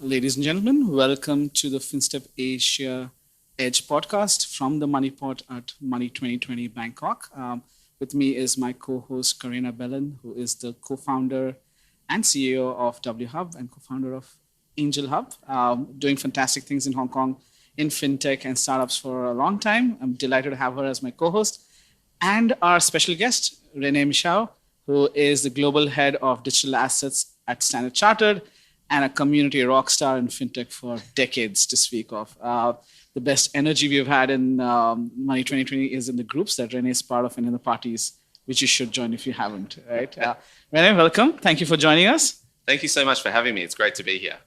Ladies and gentlemen, welcome to the Finstep Asia Edge podcast from the Moneypot at Money 2020 Bangkok. With me is my co-host Karena Belin, who is the co-founder and CEO of WHub and co-founder of AngelHub, doing fantastic things in Hong Kong in fintech and startups for a long time. I'm delighted to have her as my co-host. And our special guest, René Michau, who is the global head of digital assets at Standard Chartered and a community rock star in fintech for decades to speak of. The best energy we've had in Money 2020 is in the groups that René is part of and in the parties, which you should join if you haven't, right? René, welcome. Thank you for joining us. Thank you so much for having me. It's great to be here.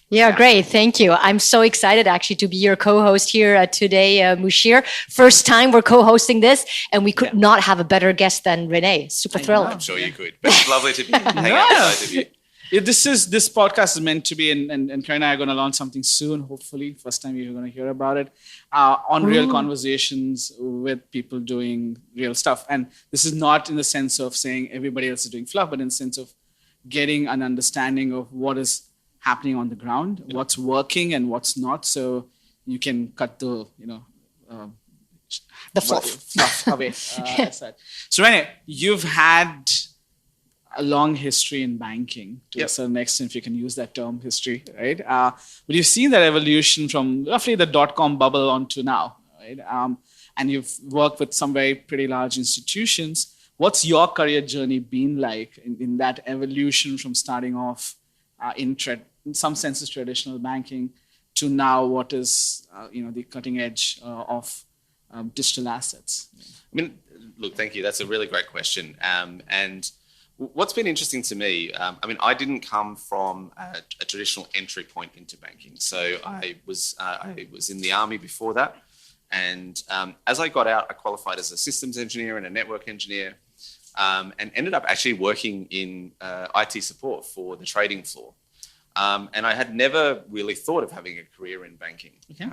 Yeah, great. Thank you. I'm so excited actually to be your co-host here today, Mushir. First time we're co-hosting this, and we could not have a better guest than René. Super thrilled. I'm sure you could. But it's lovely to be hanging out with both of you. This podcast is meant to be, and Karena and I are going to launch something soon, hopefully. First time you're going to hear about it, on real conversations with people doing real stuff. And this is not in the sense of saying everybody else is doing fluff, but in the sense of getting an understanding of what is happening on the ground, what's working and what's not, so you can cut the fluff away. So René, you've had a long history in banking to a certain extent, if you can use that term, history, right? But you've seen that evolution from roughly the dot-com bubble on to now, right? And you've worked with some very pretty large institutions. What's your career journey been like in that evolution from starting off in some senses traditional banking to now what is the cutting edge of digital assets? I mean, look, thank you. That's a really great question. And what's been interesting to me, I didn't come from a traditional entry point into banking. So I was in the army before that. And as I got out, I qualified as a systems engineer and a network engineer, and ended up actually working in IT support for the trading floor. And I had never really thought of having a career in banking. Okay.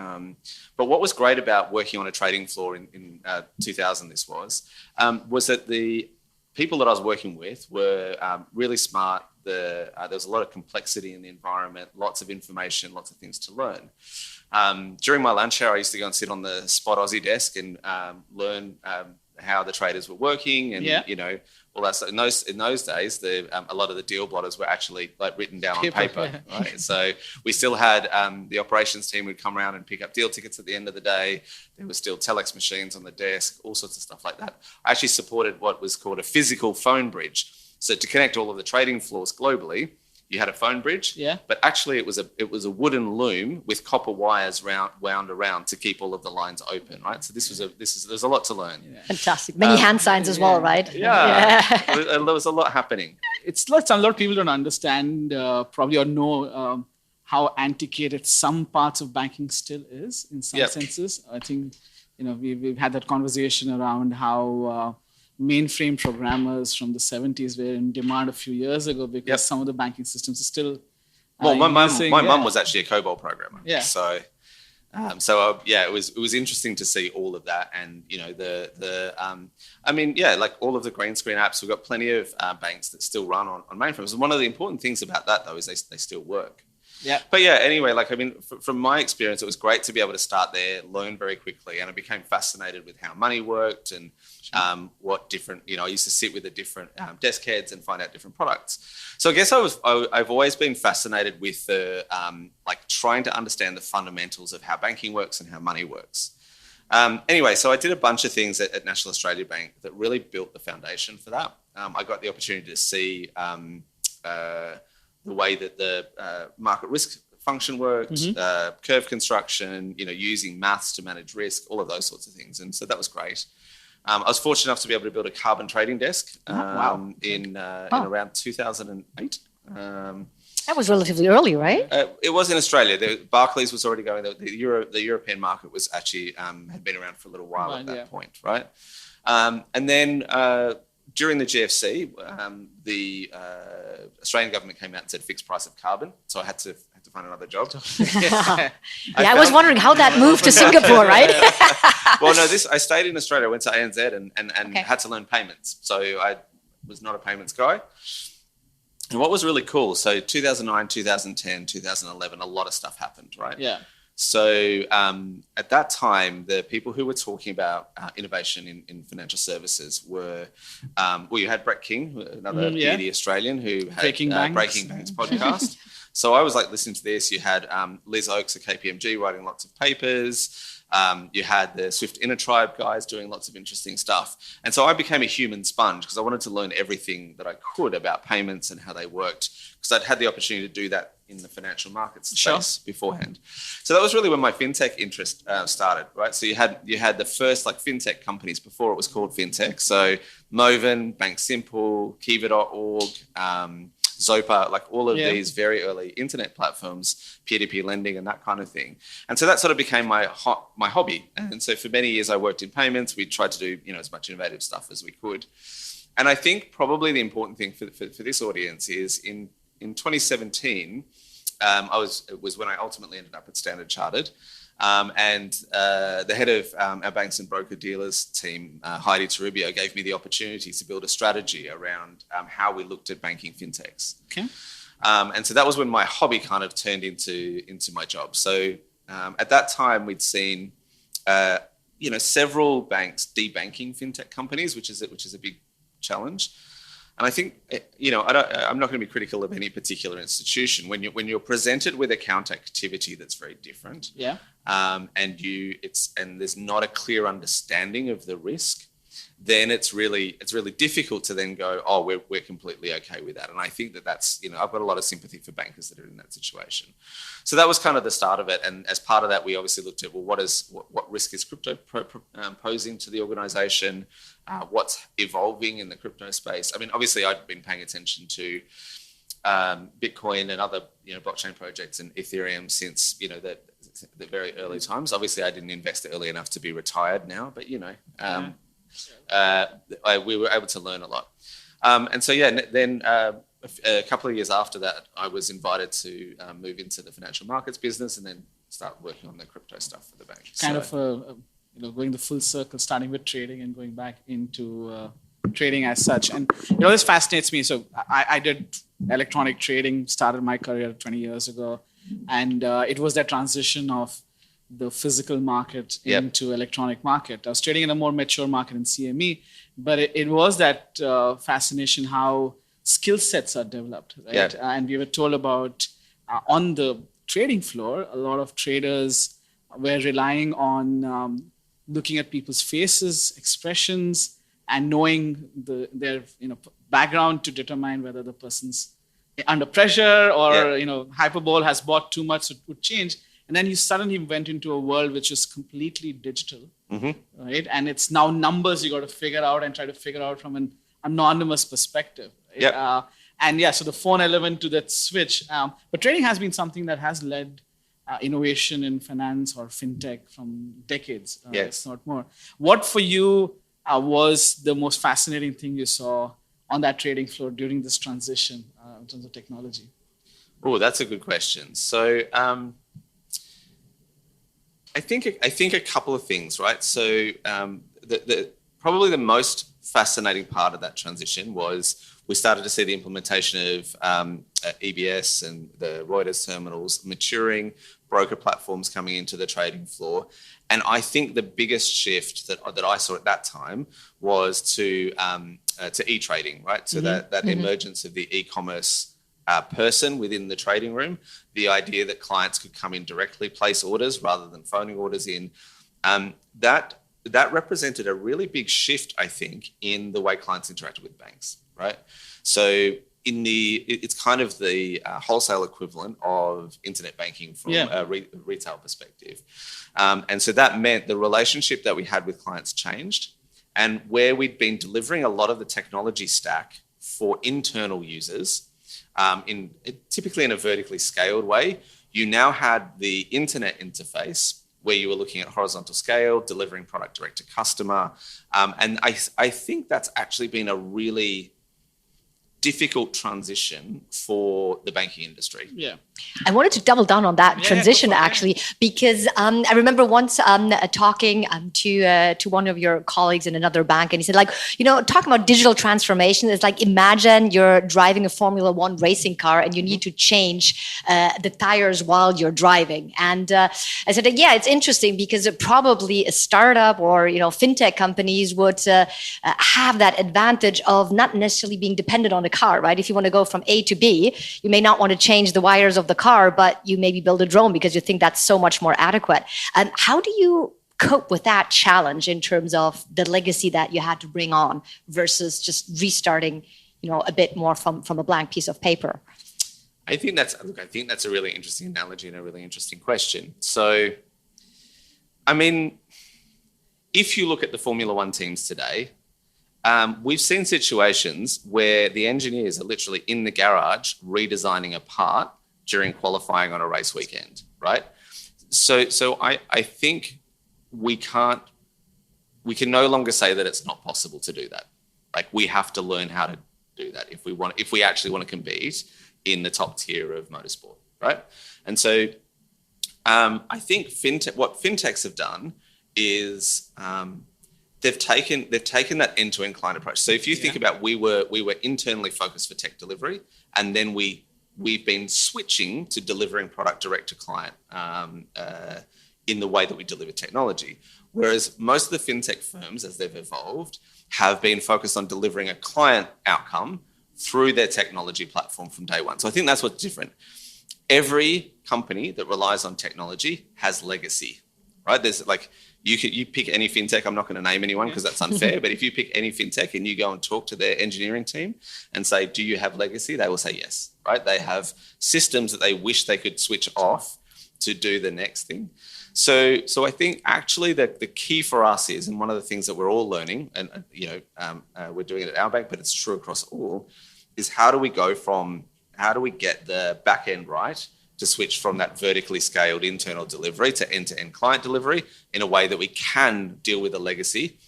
But what was great about working on a trading floor in 2000, was that the people that I was working with were really smart. There was a lot of complexity in the environment, lots of information, lots of things to learn. During my lunch hour, I used to go and sit on the spot Aussie desk and learn how the traders were working, and all that stuff. In those days, a lot of the deal blotters were actually written down on paper, right? So we still had the operations team would come around and pick up deal tickets at the end of the day. There were still telex machines on the desk, all sorts of stuff like that. I actually supported what was called a physical phone bridge. So to connect all of the trading floors globally, you had a phone bridge, but actually it was a wooden loom with copper wires wound around to keep all of the lines open, right? So there's a lot to learn. Yeah. Fantastic. Many hand signs as well, right? Yeah. There was a lot happening. It's like a lot of people don't understand probably or know how antiquated some parts of banking still is in some senses. I think we've had that conversation around how mainframe programmers from the 70s were in demand a few years ago because some of the banking systems are still my mum was actually a COBOL programmer. Yeah. So it was interesting to see all of that, and all of the green screen apps. We've got plenty of banks that still run on mainframes, and one of the important things about that though is they still work. Yeah. But anyway, from my experience, it was great to be able to start there, learn very quickly. And I became fascinated with how money worked and what different, I used to sit with the different desk heads and find out different products. So I guess I've always been fascinated with the, trying to understand the fundamentals of how banking works and how money works. Anyway, so I did a bunch of things at National Australia Bank that really built the foundation for that. I got the opportunity to see the way that the market risk function worked, curve construction, using maths to manage risk, all of those sorts of things. And so that was great. I was fortunate enough to be able to build a carbon trading desk in around 2008. That was relatively early, right? It was in Australia. Barclays was already going. The European market was actually had been around for a little while at that point, right? And then during the GFC, the Australian government came out and said fixed price of carbon. So I had to find another job. I was wondering how that moved to Singapore, right? Well, no, I stayed in Australia. I went to ANZ and had to learn payments. So I was not a payments guy. And what was really cool, so 2009, 2010, 2011, a lot of stuff happened, right? Yeah. So at that time, the people who were talking about innovation in financial services were, well, you had Brett King, another beauty Australian who had Breaking Banks podcast. So I was like listening to this. You had Liz Oakes at KPMG writing lots of papers. You had the Swift Inner Tribe guys doing lots of interesting stuff. And so I became a human sponge because I wanted to learn everything that I could about payments and how they worked, because I'd had the opportunity to do that in the financial markets space beforehand. So that was really when my fintech interest started, right? So you had the first like fintech companies before it was called fintech. So Moven, Bank Simple, Kiva.org, Zopa, like all of these very early internet platforms, peer-to-peer lending and that kind of thing. And so that sort of became my hobby. And so for many years I worked in payments. We tried to do, as much innovative stuff as we could. And I think probably the important thing for this audience is in 2017, it was when I ultimately ended up at Standard Chartered. And the head of our banks and broker dealers team, Heidi Toribio, gave me the opportunity to build a strategy around how we looked at banking fintechs. Okay. And so that was when my hobby kind of turned into my job. So at that time, we'd seen several banks debanking fintech companies, which is a big challenge. And I think, I'm not going to be critical of any particular institution. When you're presented with account activity that's very different, and there's not a clear understanding of the risk, then it's really difficult to then go, oh, we're completely okay with that. And I think that's, I've got a lot of sympathy for bankers that are in that situation. So that was kind of the start of it. And as part of that, we obviously looked at, well, what risk is crypto posing to the organization? What's evolving in the crypto space? I mean, obviously I'd been paying attention to Bitcoin and other, blockchain projects and Ethereum since, the very early times. Obviously I didn't invest early enough to be retired now, but, we were able to learn a lot. And so, then a couple of years after that, I was invited to move into the financial markets business and then start working on the crypto stuff for the bank. Going the full circle, starting with trading and going back into trading as such. And, this fascinates me. So I did electronic trading, started my career 20 years ago. And it was that transition of the physical market into electronic market. I was trading in a more mature market in CME, but it was that fascination how skill sets are developed, right? And we were told about on the trading floor, a lot of traders were relying on looking at people's faces, expressions, and knowing their background to determine whether the person's under pressure or hyperbole has bought too much, so it would change. And then you suddenly went into a world which is completely digital, right? And it's now numbers you got to figure out and try to figure out from an anonymous perspective. Right? So the phone element to that switch. But trading has been something that has led innovation in finance or fintech from decades, if not more. What for you was the most fascinating thing you saw on that trading floor during this transition in terms of technology? Oh, that's a good question. So I think a couple of things, right? So probably the most fascinating part of that transition was we started to see the implementation of EBS and the Reuters terminals maturing, broker platforms coming into the trading floor. And I think the biggest shift that I saw at that time was to e-trading, right? So that emergence of the e-commerce person within the trading room, the idea that clients could come in directly, place orders rather than phoning orders in, that represented a really big shift, I think, in the way clients interacted with banks, right? So it's kind of the wholesale equivalent of internet banking from a retail perspective. And so that meant the relationship that we had with clients changed, and where we'd been delivering a lot of the technology stack for internal users, typically in a vertically scaled way, you now had the internet interface where you were looking at horizontal scale, delivering product direct to customer. And I think that's actually been a really difficult transition for the banking industry. Yeah. I wanted to double down on that transition go for it. actually, because I remember once talking to one of your colleagues in another bank, and he said, like, talking about digital transformation is like, imagine you're driving a Formula One racing car and you need to change the tires while you're driving. And I said, yeah, it's interesting because probably a startup or fintech companies would have that advantage of not necessarily being dependent on the car, right? If you want to go from A to B, you may not want to change the wires of the car, but you maybe build a drone because you think that's so much more adequate. How do you cope with that challenge in terms of the legacy that you had to bring on versus just restarting, a bit more from a blank piece of paper? I think that's a really interesting analogy and a really interesting question. So, I mean, if you look at the Formula One teams today, we've seen situations where the engineers are literally in the garage redesigning a part during qualifying on a race weekend, right? So I think we can no longer say that it's not possible to do that. Like, we have to learn how to do that if we actually want to compete in the top tier of motorsport, right? And so I think what fintechs have done is they've taken that end-to-end client approach. So if you think about, we were internally focused for tech delivery, and then we've been switching to delivering product direct to client in the way that we deliver technology. Whereas most of the fintech firms, as they've evolved, have been focused on delivering a client outcome through their technology platform from day one. So I think that's what's different. Every company that relies on technology has legacy, right? There's like, you pick any fintech. I'm not going to name anyone because that's unfair. But if you pick any fintech and you go and talk to their engineering team and say, do you have legacy? They will say yes, right? They have systems that they wish they could switch off to do the next thing. So I think actually the key for us is, and one of the things that we're all learning, and we're doing it at our bank, but it's true across all, is how do we get the back end right to switch from that vertically scaled internal delivery to end-to-end client delivery in a way that we can deal with the legacy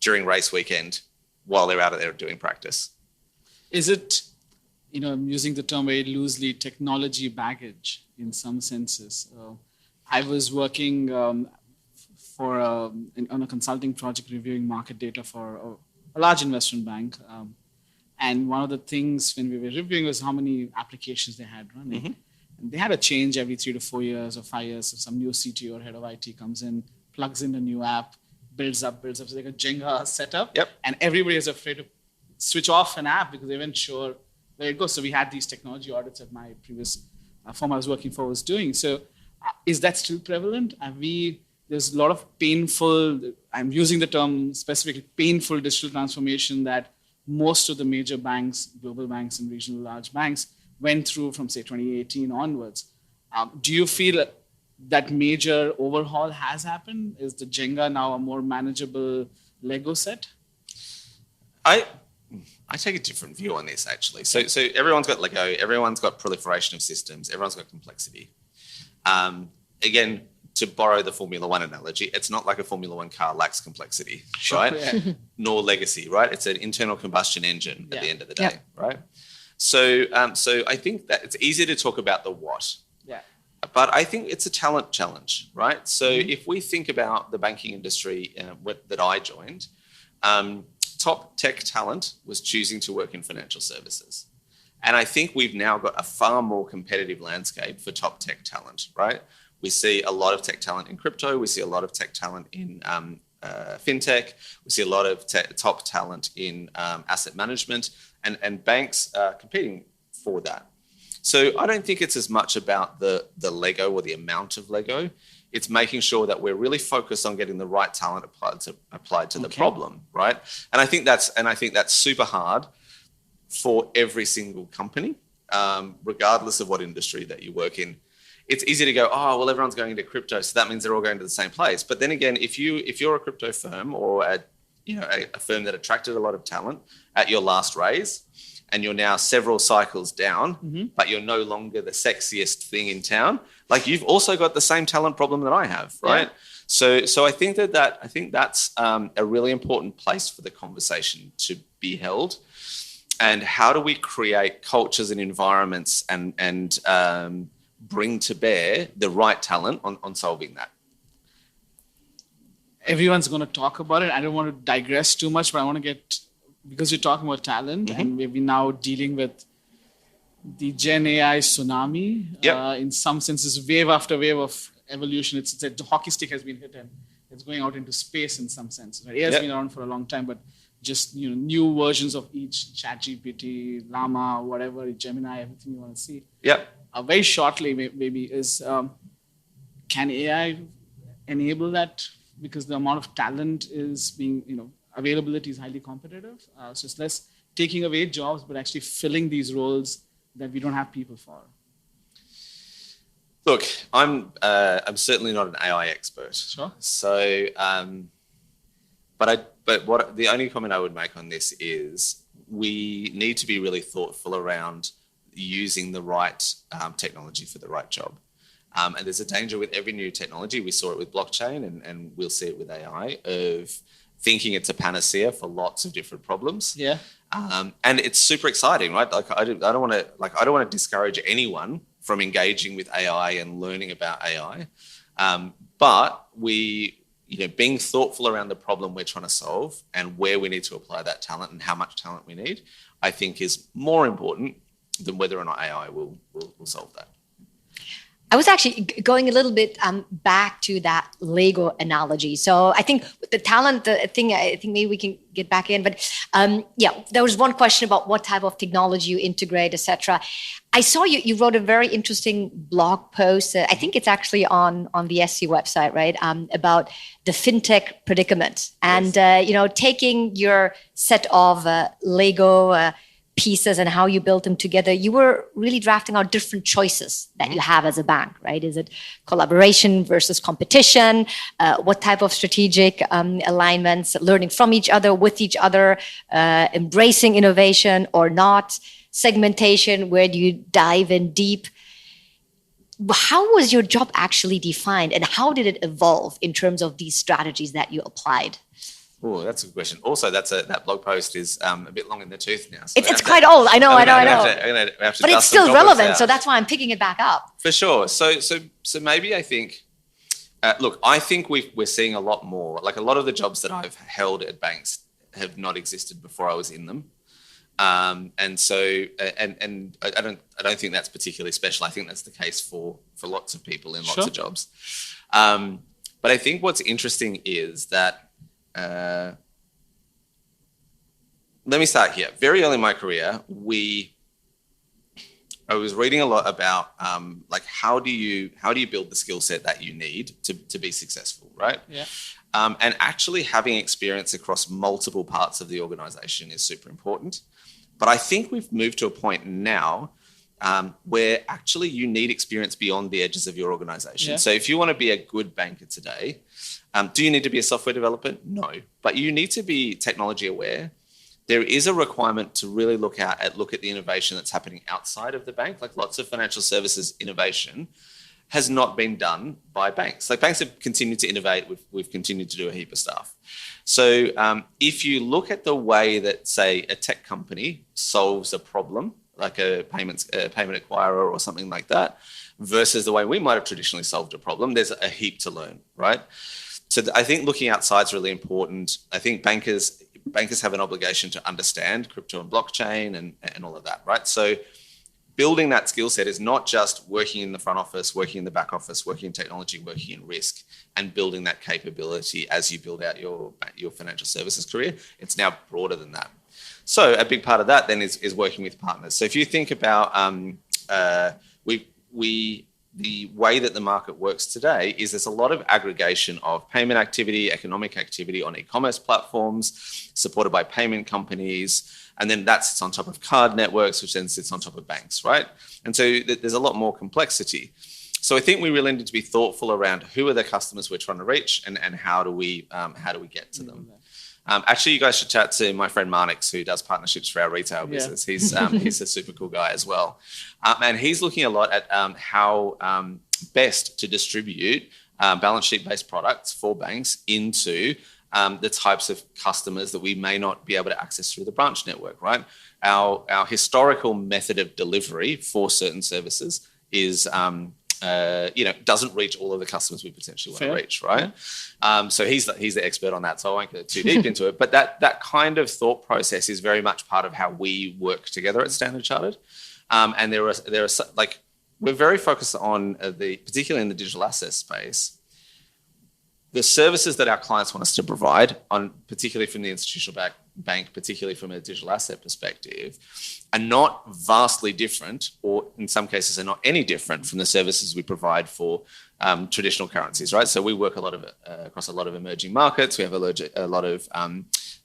during race weekend while they're out there doing practice. Is it, I'm using the term very loosely, technology baggage in some senses? I was working on a consulting project reviewing market data for a large investment bank. And one of the things when we were reviewing was how many applications they had running. Mm-hmm. And they had a change every 3 to 4 years or 5 years. So some new CTO or head of IT comes in, plugs in a new app, builds up. So like a Jenga setup. Yep. And everybody is afraid to switch off an app because they weren't sure where it goes. So we had these technology audits that my previous firm I was working for was doing. So is that still prevalent? There's a lot of painful, I'm using the term specifically, painful digital transformation that most of the major banks, global banks and regional large banks went through from, say, 2018 onwards. Do you feel that major overhaul has happened? Is the Jenga now a more manageable Lego set? I take a different view on this, actually. So everyone's got Lego, everyone's got proliferation of systems, everyone's got complexity. Again, to borrow the Formula One analogy, it's not like a Formula One car lacks complexity, right? Yeah. Nor legacy, right? It's an internal combustion engine at the end of the day, right? So I think that it's easy to talk about the what, but I think it's a talent challenge, right? So if we think about the banking industry that I joined, top tech talent was choosing to work in financial services. And I think we've now got a far more competitive landscape for top tech talent, right? We see a lot of tech talent in crypto. We see a lot of tech talent in fintech. We see a lot of top talent in asset management, and banks are competing for that. So I don't think it's as much about the Lego or the amount of Lego. It's making sure that we're really focused on getting the right talent applied to the problem, right? And I think that's super hard for every single company, regardless of what industry that you work in. It's easy to go, oh, well, everyone's going into crypto, so that means they're all going to the same place. But then again, if you're a crypto firm or a firm that attracted a lot of talent at your last raise, and you're now several cycles down, but you're no longer the sexiest thing in town, like, you've also got the same talent problem that I have, right? Yeah. So I think that's a really important place for the conversation to be held. and how do we create cultures and environments and bring to bear the right talent on solving that? Everyone's going to talk about it. I don't want to digress too much, but I want to get, because you're talking about talent, and we're now dealing with the Gen AI tsunami. In some senses, wave after wave of evolution. It's the hockey stick has been hit and it's going out into space in some sense. Right? AI has been around for a long time, but just new versions of each, ChatGPT, Llama, whatever, Gemini, everything you want to see. Very shortly, maybe is can AI enable that? Because the amount of talent is being, availability is highly competitive. So it's less taking away jobs, but actually filling these roles that we don't have people for. Look, I'm certainly not an AI expert. Sure. So, but the only comment I would make on this is we need to be really thoughtful around using the right technology for the right job. And there's a danger with every new technology. We saw it with blockchain, and we'll see it with AI, of thinking it's a panacea for lots of different problems. And it's super exciting, right? Like I don't want to discourage anyone from engaging with AI and learning about AI. But being thoughtful around the problem we're trying to solve and where we need to apply that talent and how much talent we need, I think is more important than whether or not AI will solve that. I was actually going a little bit back to that Lego analogy. So I think with the talent thing, I think maybe we can get back in. But there was one question about what type of technology you integrate, etc. I saw you wrote a very interesting blog post. I think it's actually on the SC website, right? About the Fintech predicament and taking your set of Lego pieces and how you build them together. You were really drafting out different choices that you have as a bank, right? Is it collaboration versus competition? What type of strategic alignments, learning from each other, with each other, embracing innovation or not, segmentation, where do you dive in deep? How was your job actually defined and how did it evolve in terms of these strategies that you applied? Oh, that's a good question. Also, that blog post is a bit long in the tooth now. So it's quite old. I know. But it's still relevant, so that's why I'm picking it back up. For sure. So maybe I think, I think we're seeing a lot more. Like a lot of the jobs that I've held at banks have not existed before I was in them. And I don't think that's particularly special. I think that's the case for lots of people in lots of jobs. But I think what's interesting is that, let me start here. Very early in my career, I was reading a lot about how do you build the skill set that you need to be successful, right? And actually having experience across multiple parts of the organization is super important. But I think we've moved to a point now where actually you need experience beyond the edges of your organization. So if you want to be a good banker today, do you need to be a software developer? No, but you need to be technology aware. There is a requirement to really look at the innovation that's happening outside of the bank. Like lots of financial services innovation has not been done by banks. Like banks have continued to innovate. We've continued to do a heap of stuff. So if you look at the way that, say, a tech company solves a problem, like a payment acquirer or something like that, versus the way we might have traditionally solved a problem, there's a heap to learn, right? So I think looking outside is really important. I think bankers have an obligation to understand crypto and blockchain and all of that, right? So building that skill set is not just working in the front office, working in the back office, working in technology, working in risk, and building that capability as you build out your financial services career. It's now broader than that. So a big part of that then is working with partners. So if you think about the way that the market works today is there's a lot of aggregation of payment activity, economic activity on e-commerce platforms, supported by payment companies, and then that sits on top of card networks, which then sits on top of banks, right? And so there's a lot more complexity. So I think we really need to be thoughtful around who are the customers we're trying to reach and how do we get to them. Actually, you guys should chat to my friend Marnix, who does partnerships for our retail business. He's a super cool guy as well. And he's looking a lot at how best to distribute balance sheet-based products for banks into the types of customers that we may not be able to access through the branch network, right? Our historical method of delivery for certain services is, doesn't reach all of the customers we potentially want to reach, right? So he's the expert on that, so I won't go too deep into it. But that kind of thought process is very much part of how we work together at Standard Chartered. And we're very focused on particularly in the digital asset space, the services that our clients want us to provide, particularly from the institutional bank, particularly from a digital asset perspective, are not vastly different, or in some cases are not any different from the services we provide for traditional currencies, right? So we work across a lot of emerging markets. We have a lot of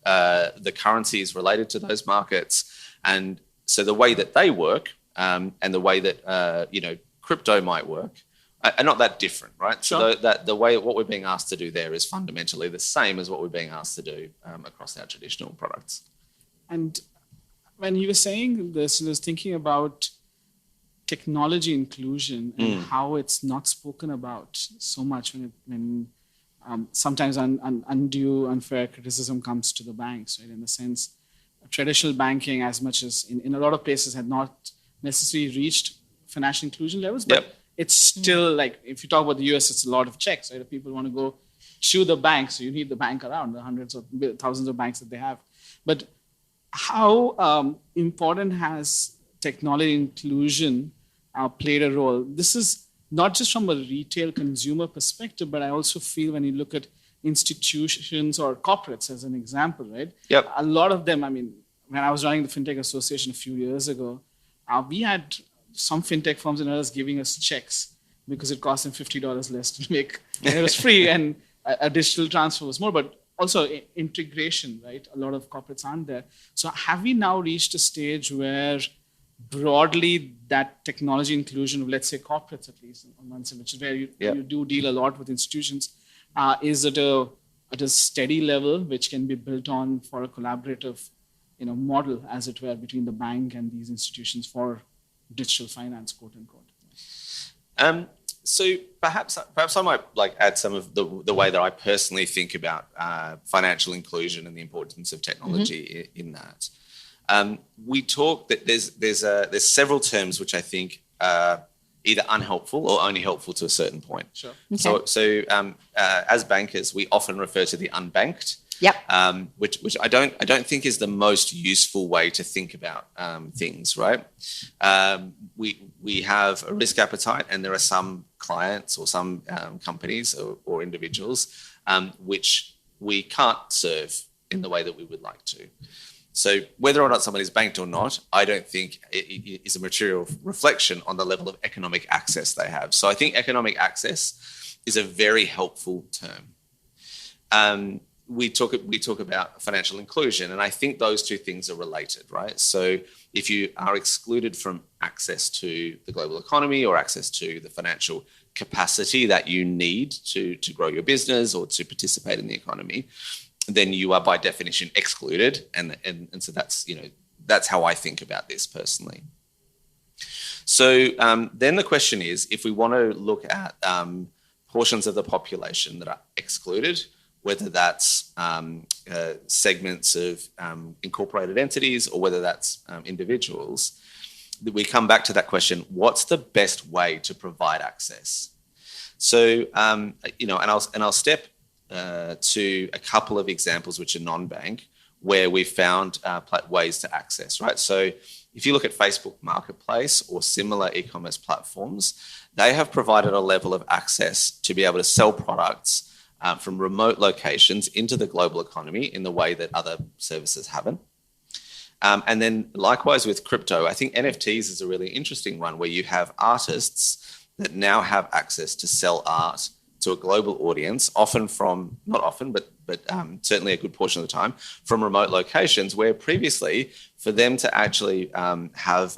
the currencies related to those markets, and so the way that they work and the way that crypto might work are not that different, right? Sure. So the way what we're being asked to do there is fundamentally the same as what we're being asked to do across our traditional products. And when you were saying this, I was thinking about technology inclusion and how it's not spoken about so much when sometimes undue, unfair criticism comes to the banks, right? In the sense, traditional banking, as much as in a lot of places, had not necessarily reached financial inclusion levels, but it's still like, if you talk about the US, it's a lot of checks, right? If people want to go to the bank, so you need the bank around, the hundreds of thousands of banks that they have. But how important has technology inclusion played a role? This is not just from a retail consumer perspective, but I also feel when you look at institutions or corporates as an example, right? Yep. A lot of them, I mean, when I was running the Fintech Association a few years ago, we had some fintech firms and others giving us checks because it cost them $50 less to make, and it was free, and a digital transfer was more, but also integration, right? A lot of corporates aren't there. So have we now reached a stage where broadly that technology inclusion of, let's say, corporates at least, on one side, which is where you do deal a lot with institutions, is at a steady level which can be built on for a collaborative model, as it were, between the bank and these institutions for digital finance, quote unquote? So perhaps I might add some of the way that I personally think about financial inclusion and the importance of technology in that. We talk that there's several terms which I think are either unhelpful or only helpful to a certain point. Sure. Okay. So as bankers, we often refer to the unbanked. Yep. Which I don't think is the most useful way to think about things, right? We have a risk appetite, and there are some clients or some companies or individuals which we can't serve in the way that we would like to. So whether or not somebody's banked or not, I don't think it is a material reflection on the level of economic access they have. So I think economic access is a very helpful term. We talk about financial inclusion, and I think those two things are related, right? So if you are excluded from access to the global economy or access to the financial capacity that you need to grow your business or to participate in the economy, then you are by definition excluded, and so that's how I think about this personally. So then the question is, if we want to look at portions of the population that are excluded, whether that's segments of incorporated entities or whether that's individuals, we come back to that question: what's the best way to provide access? So and I'll step to a couple of examples which are non-bank, where we've found ways to access, right? So if you look at Facebook Marketplace or similar e-commerce platforms, they have provided a level of access to be able to sell products from remote locations into the global economy in the way that other services haven't. And then likewise with crypto, I think NFTs is a really interesting one, where you have artists that now have access to sell art to a global audience, not often, but certainly a good portion of the time, from remote locations, where previously for them to actually have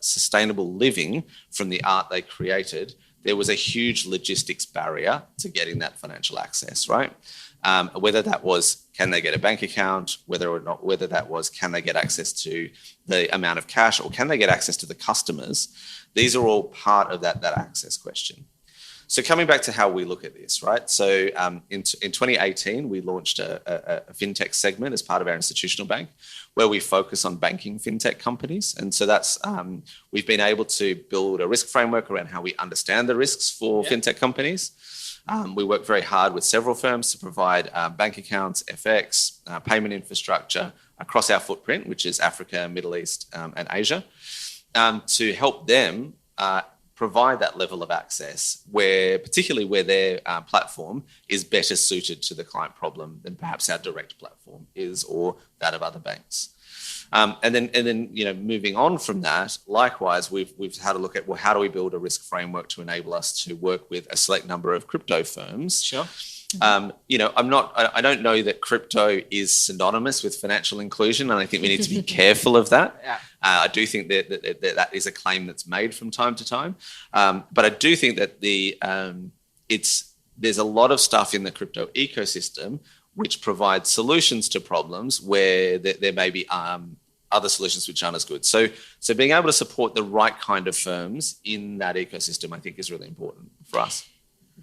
sustainable living from the art they created, there was a huge logistics barrier to getting that financial access, right? Whether that was, can they get a bank account, whether that was, can they get access to the amount of cash, or can they get access to the customers? These are all part of that access question. So coming back to how we look at this, right? So in 2018, we launched a Fintech segment as part of our institutional bank where we focus on banking Fintech companies. And so that's, we've been able to build a risk framework around how we understand the risks for Fintech companies. We work very hard with several firms to provide bank accounts, FX, payment infrastructure across our footprint, which is Africa, Middle East, and Asia, to help them provide that level of access particularly where their platform is better suited to the client problem than perhaps our direct platform is or that of other banks. And then moving on from that, likewise, we've had a look at, well, how do we build a risk framework to enable us to work with a select number of crypto firms? Sure. I don't know that crypto is synonymous with financial inclusion, and I think we need to be careful of that. Yeah. I do think that is a claim that's made from time to time, but I do think that there's a lot of stuff in the crypto ecosystem which provides solutions to problems where there may be other solutions which aren't as good. So being able to support the right kind of firms in that ecosystem, I think, is really important for us.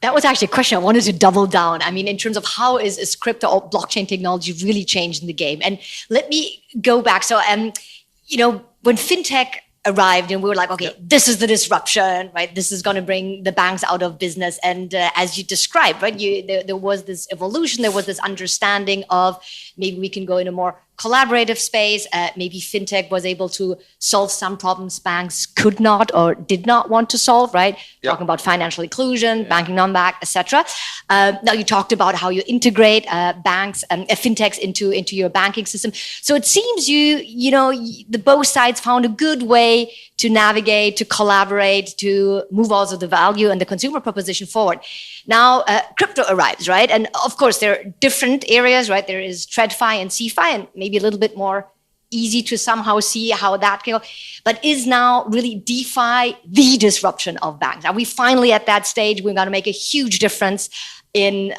That was actually a question I wanted to double down. I mean, in terms of how is crypto or blockchain technology really changing the game? And let me go back. So, when fintech arrived and we were like, okay, this is the disruption, right? This is going to bring the banks out of business. And as you described, right, there was this evolution, there was this understanding of maybe we can go in a more collaborative space. Maybe fintech was able to solve some problems banks could not or did not want to solve, right? Yep. Talking about financial inclusion, banking non-bank, etc. Now you talked about how you integrate banks and fintechs into your banking system. So it seems the both sides found a good way to navigate, to collaborate, to move also the value and the consumer proposition forward. Now, crypto arrives, right? And of course, there are different areas, right? There is TradFi and CeFi, and maybe a little bit more easy to somehow see how that can go. But is now really DeFi the disruption of banks? Are we finally at that stage? We're going to make a huge difference in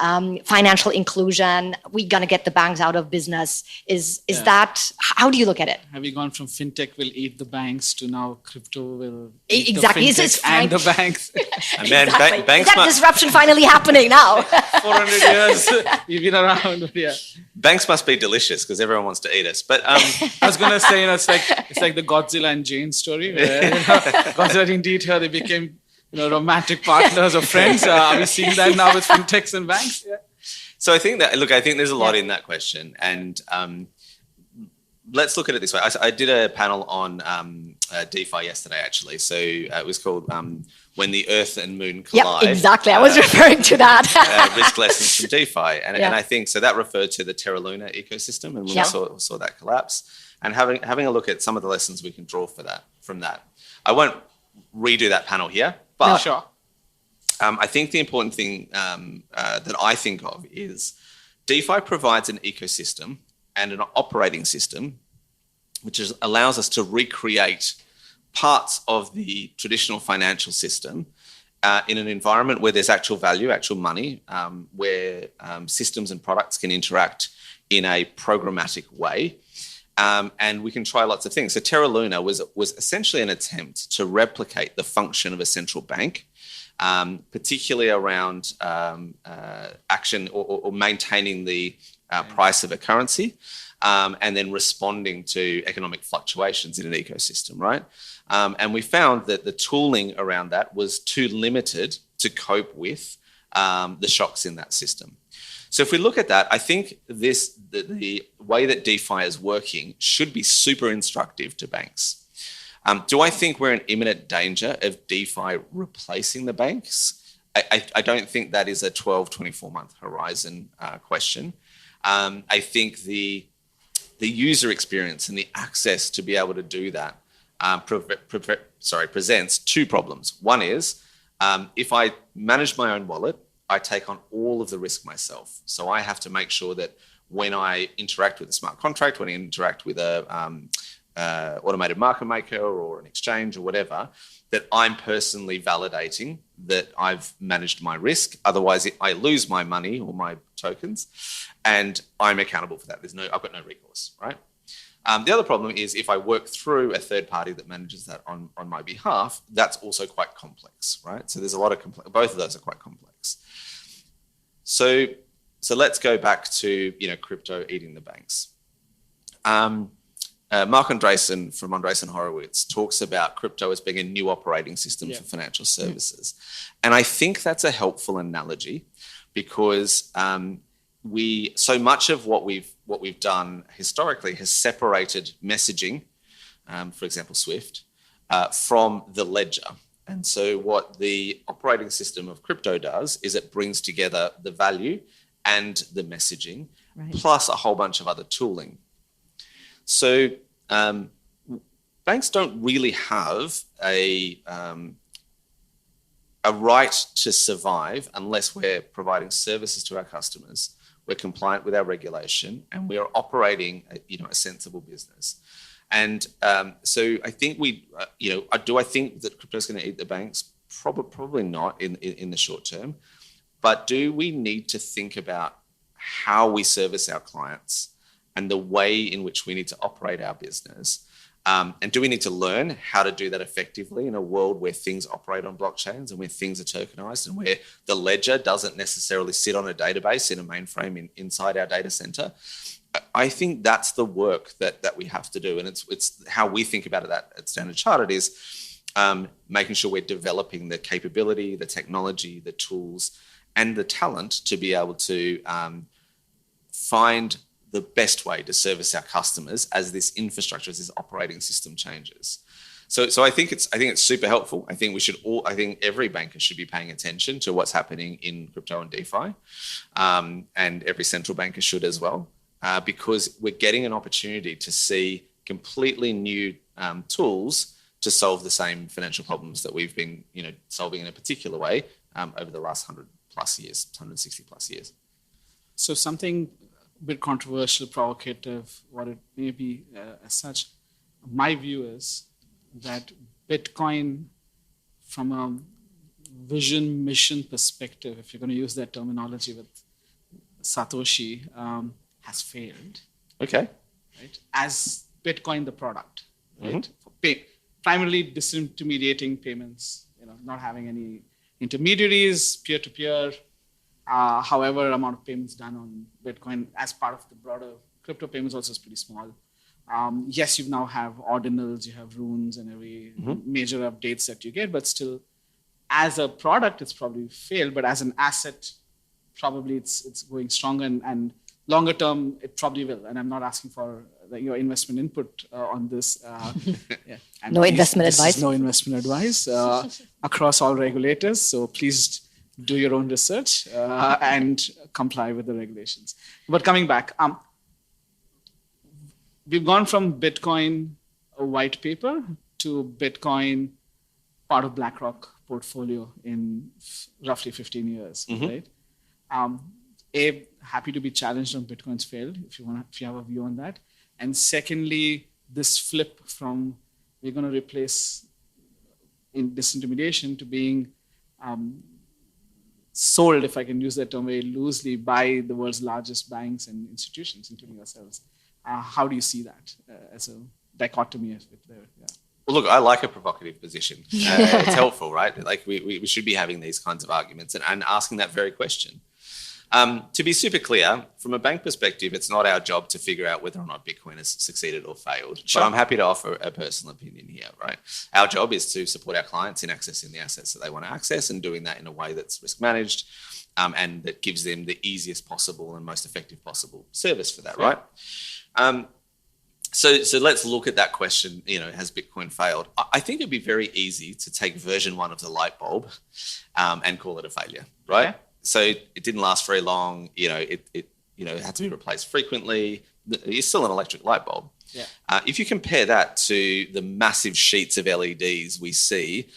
financial inclusion. We're going to get the banks out of business. Is that, how do you look at it? Have you gone from fintech will eat the banks to now crypto will eat Exactly. the fintechs and the banks? And man, Exactly. banks Is that disruption finally happening now? 400 years you've been around, but yeah. Banks must be delicious because everyone wants to eat us. But I was gonna say, it's like the Godzilla and Jane story, where Godzilla didn't eat her, they became romantic partners or friends. Are we seeing that now with fintechs and banks? Yeah. So I think there's a lot in that question, and let's look at it this way. I did a panel on DeFi yesterday, actually. So it was called "When the Earth and Moon Collide." Yep, exactly. I was referring to that. Risk lessons from DeFi, and I think so that referred to the Terra Luna ecosystem, and we saw that collapse. And having a look at some of the lessons we can draw from that. I won't redo that panel here, but No, sure. I think the important thing that I think of is DeFi provides an ecosystem and an operating system which allows us to recreate parts of the traditional financial system in an environment where there's actual value, actual money, where systems and products can interact in a programmatic way. And we can try lots of things. So Terra Luna was essentially an attempt to replicate the function of a central bank, particularly around action or maintaining the price of a currency, and then responding to economic fluctuations in an ecosystem, right? And we found that the tooling around that was too limited to cope with the shocks in that system. So if we look at that, I think the way that DeFi is working should be super instructive to banks. Do I think we're in imminent danger of DeFi replacing the banks? I don't think that is a 12, 24-month horizon question. I think the user experience and the access to be able to do that presents two problems. One is if I manage my own wallet, I take on all of the risk myself. So I have to make sure that when I interact with a smart contract, when I interact with a automated market maker or an exchange or whatever, that I'm personally validating that I've managed my risk. Otherwise, I lose my money or my tokens, and I'm accountable for that. I've got no recourse, right? The other problem is if I work through a third party that manages that on my behalf, that's also quite complex, right? So there's a lot of both of those are quite complex. So let's go back to crypto eating the banks. Mark Andreessen from Andreessen Horowitz talks about crypto as being a new operating system for financial services, and I think that's a helpful analogy because so much of what we've done historically has separated messaging, for example, Swift, from the ledger. And so what the operating system of crypto does is it brings together the value and the messaging, plus a whole bunch of other tooling. So banks don't really have a right to survive unless we're providing services to our customers, we're compliant with our regulation, and we are operating a sensible business. And so I think do I think that crypto is going to eat the banks? Probably not in the short term. But do we need to think about how we service our clients and the way in which we need to operate our business? And do we need to learn how to do that effectively in a world where things operate on blockchains and where things are tokenized and where the ledger doesn't necessarily sit on a database in a mainframe inside our data center? I think that's the work that we have to do. And it's how we think about it at Standard Chartered is making sure we're developing the capability, the technology, the tools, and the talent to be able to find the best way to service our customers as this infrastructure, as this operating system changes. So I think it's super helpful. I think every banker should be paying attention to what's happening in crypto and DeFi, and every central banker should as well, because we're getting an opportunity to see completely new tools to solve the same financial problems that we've been solving in a particular way over the last 160 plus years. So something a bit controversial, provocative, what it may be as such, my view is that Bitcoin, from a vision, mission perspective, if you're going to use that terminology with Satoshi, has failed. Okay. Right? As Bitcoin, the product, right? Mm-hmm. Primarily disintermediating payments, not having any intermediaries, peer-to-peer, however amount of payments done on Bitcoin as part of the broader crypto payments also is pretty small. Yes, you now have ordinals, you have runes and every major updates that you get, but still as a product, it's probably failed, but as an asset, probably it's going stronger and longer term, it probably will. And I'm not asking for your investment input on this. No investment advice. No investment advice across all regulators. So please do your own research and comply with the regulations. But coming back, we've gone from Bitcoin, a white paper, to Bitcoin, part of BlackRock portfolio in roughly 15 years, right? Happy to be challenged on Bitcoin's failed, if you have a view on that. And secondly, this flip from we're going to replace in disintermediation to being sold, if I can use that term very loosely, by the world's largest banks and institutions, including ourselves. How do you see that as a dichotomy? Well, look, I like a provocative position. It's helpful, right? Like we should be having these kinds of arguments and asking that very question. To be super clear, from a bank perspective, it's not our job to figure out whether or not Bitcoin has succeeded or failed. Sure. But I'm happy to offer a personal opinion here, right? Our job is to support our clients in accessing the assets that they want to access and doing that in a way that's risk managed and that gives them the easiest possible and most effective possible service for that, right? So let's look at that question, has Bitcoin failed? I think it'd be very easy to take version 1 of the light bulb and call it a failure, right? Okay. So it didn't last very long. It had to be replaced frequently. It's still an electric light bulb. Yeah. If you compare that to the massive sheets of LEDs we see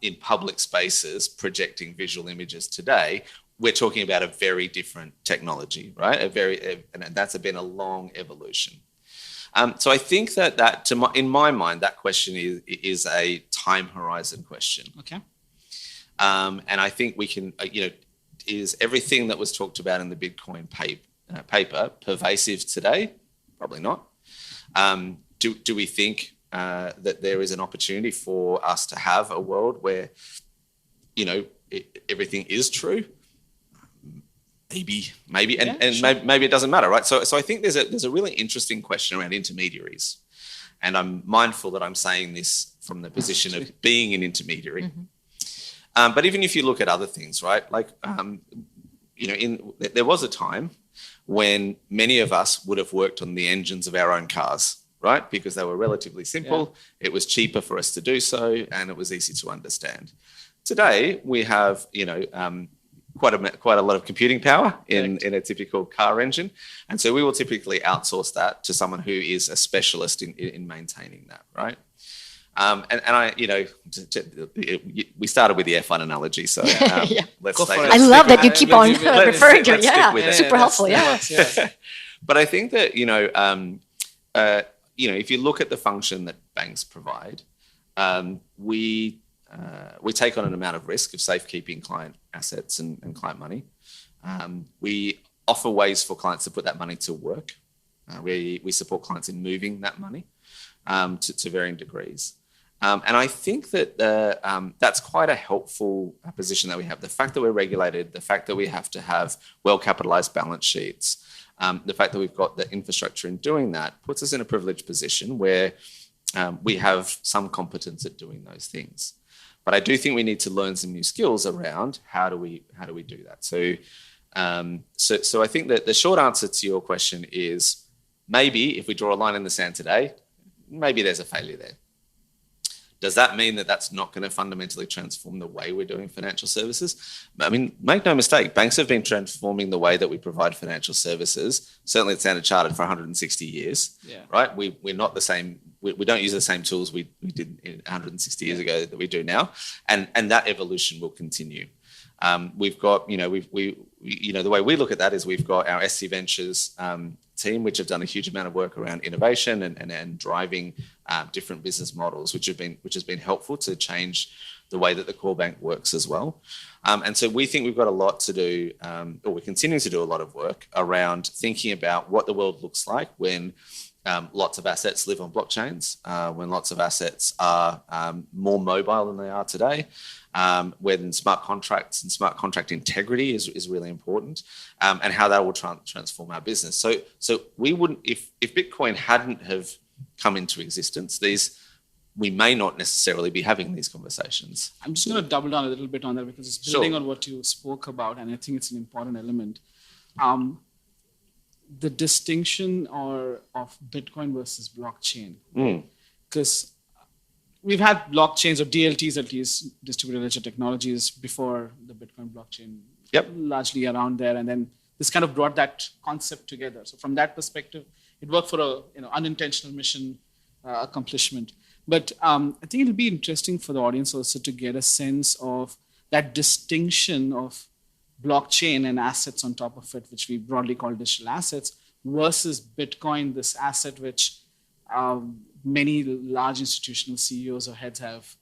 in public spaces projecting visual images today, we're talking about a very different technology, right? And that's been a long evolution. So I think that in my mind, that question is a time horizon question. Okay. And I think we can, is everything that was talked about in the Bitcoin paper pervasive today? Probably not. Do we think that there is an opportunity for us to have a world where, everything is true? Maybe, and sure. maybe it doesn't matter, right? So I think there's a really interesting question around intermediaries, and I'm mindful that I'm saying this from the position of being an intermediary. Mm-hmm. But even if you look at other things, right, like there was a time when many of us would have worked on the engines of our own cars, right? Because they were relatively simple. Yeah. It was cheaper for us to do so, and it was easy to understand. Today, we have, quite a lot of computing power in a typical car engine. And so we will typically outsource that to someone who is a specialist in maintaining that, right? We started with the F1 analogy, so let's stay. I love that you keep on referring to it. Yeah, super helpful. Yeah. But I think that if you look at the function that banks provide, we take on an amount of risk of safekeeping client assets and client money. We offer ways for clients to put that money to work. We support clients in moving that money to varying degrees. And I think that that's quite a helpful position that we have. The fact that we're regulated, the fact that we have to have well-capitalized balance sheets, the fact that we've got the infrastructure in doing that puts us in a privileged position where we have some competence at doing those things. But I do think we need to learn some new skills around how do we do that. So I think that the short answer to your question is maybe if we draw a line in the sand today, maybe there's a failure there. Does that mean that that's not going to fundamentally transform the way we're doing financial services? I mean, make no mistake, banks have been transforming the way that we provide financial services, certainly at Standard Chartered for 160 years, right? We're not the same. We don't use the same tools we did 160 years ago that we do now. And that evolution will continue. We've got, the way we look at that is we've got our SC Ventures team, which have done a huge amount of work around innovation and driving different business models, which has been helpful to change the way that the core bank works as well. And so we think we've got a lot to do, or we're continuing to do a lot of work around thinking about what the world looks like when lots of assets live on blockchains, when lots of assets are more mobile than they are today, when smart contracts and smart contract integrity is really important, and how that will transform our business. So we wouldn't, if Bitcoin hadn't have come into existence, we may not necessarily be having these conversations. I'm just going to double down a little bit on that because it's building on what you spoke about, and I think it's an important element. The distinction of Bitcoin versus blockchain, because we've had blockchains or DLTs, at least distributed ledger technologies, before the Bitcoin blockchain, largely around there, and then this kind of brought that concept together. So from that perspective, it worked for a unintentional mission accomplishment. But I think it'll be interesting for the audience also to get a sense of that distinction of blockchain and assets on top of it, which we broadly call digital assets, versus Bitcoin, this asset which many large institutional CEOs or heads have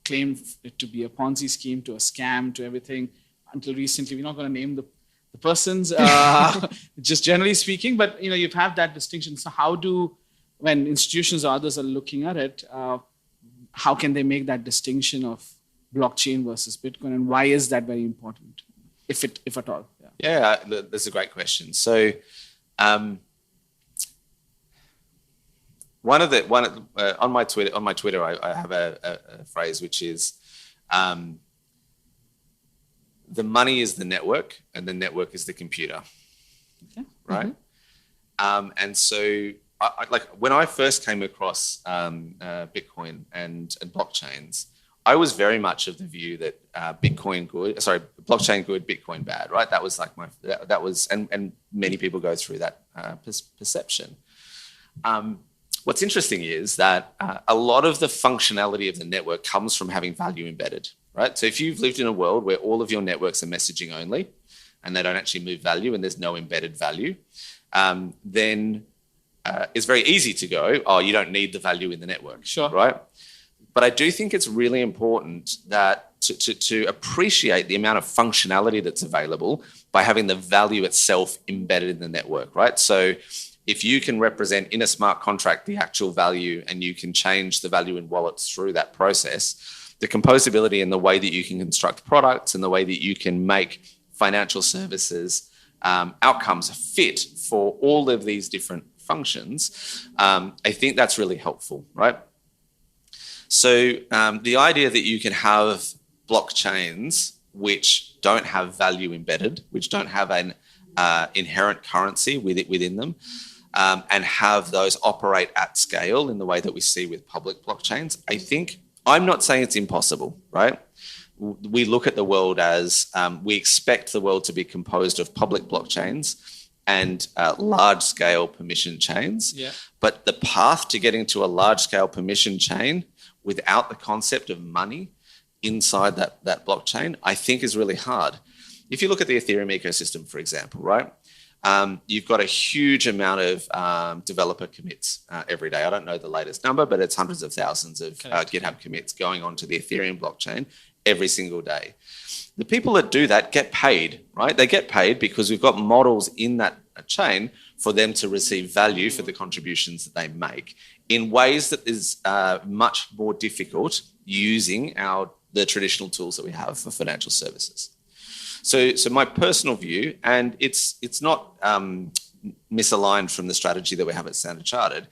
claimed it to be a Ponzi scheme, to a scam, to everything. Until recently, we're not going to name the persons, just generally speaking, but you've had that distinction. So when institutions or others are looking at it, how can they make that distinction of blockchain versus Bitcoin, and why is that very important? If at all. Yeah, that's a great question. So, on my Twitter, I have a phrase which is, the money is the network, and the network is the computer. Okay. Right. Mm-hmm. And so, when I first came across Bitcoin and blockchains, I was very much of the view that blockchain good, Bitcoin bad, right? That was and many people go through that perception. What's interesting is that a lot of the functionality of the network comes from having value embedded, right? So if you've lived in a world where all of your networks are messaging only and they don't actually move value and there's no embedded value, then it's very easy to go, oh, you don't need the value in the network, sure, right? But I do think it's really important that to appreciate the amount of functionality that's available by having the value itself embedded in the network, right? So if you can represent in a smart contract the actual value and you can change the value in wallets through that process, the composability and the way that you can construct products and the way that you can make financial services outcomes fit for all of these different functions, I think that's really helpful, right? So the idea that you can have blockchains which don't have value embedded, which don't have an inherent currency within them, and have those operate at scale in the way that we see with public blockchains, I think, I'm not saying it's impossible, right? We look at the world as, we expect the world to be composed of public blockchains and large-scale permission chains. Yeah. But the path to getting to a large-scale permission chain without the concept of money inside that blockchain, I think is really hard. If you look at the Ethereum ecosystem, for example, right? You've got a huge amount of developer commits every day. I don't know the latest number, but it's hundreds of thousands of GitHub commits going onto the Ethereum blockchain every single day. The people that do that get paid, right? They get paid because we've got models in that chain for them to receive value for the contributions that they make in ways that is much more difficult using the traditional tools that we have for financial services. So my personal view, and it's not misaligned from the strategy that we have at Standard Chartered,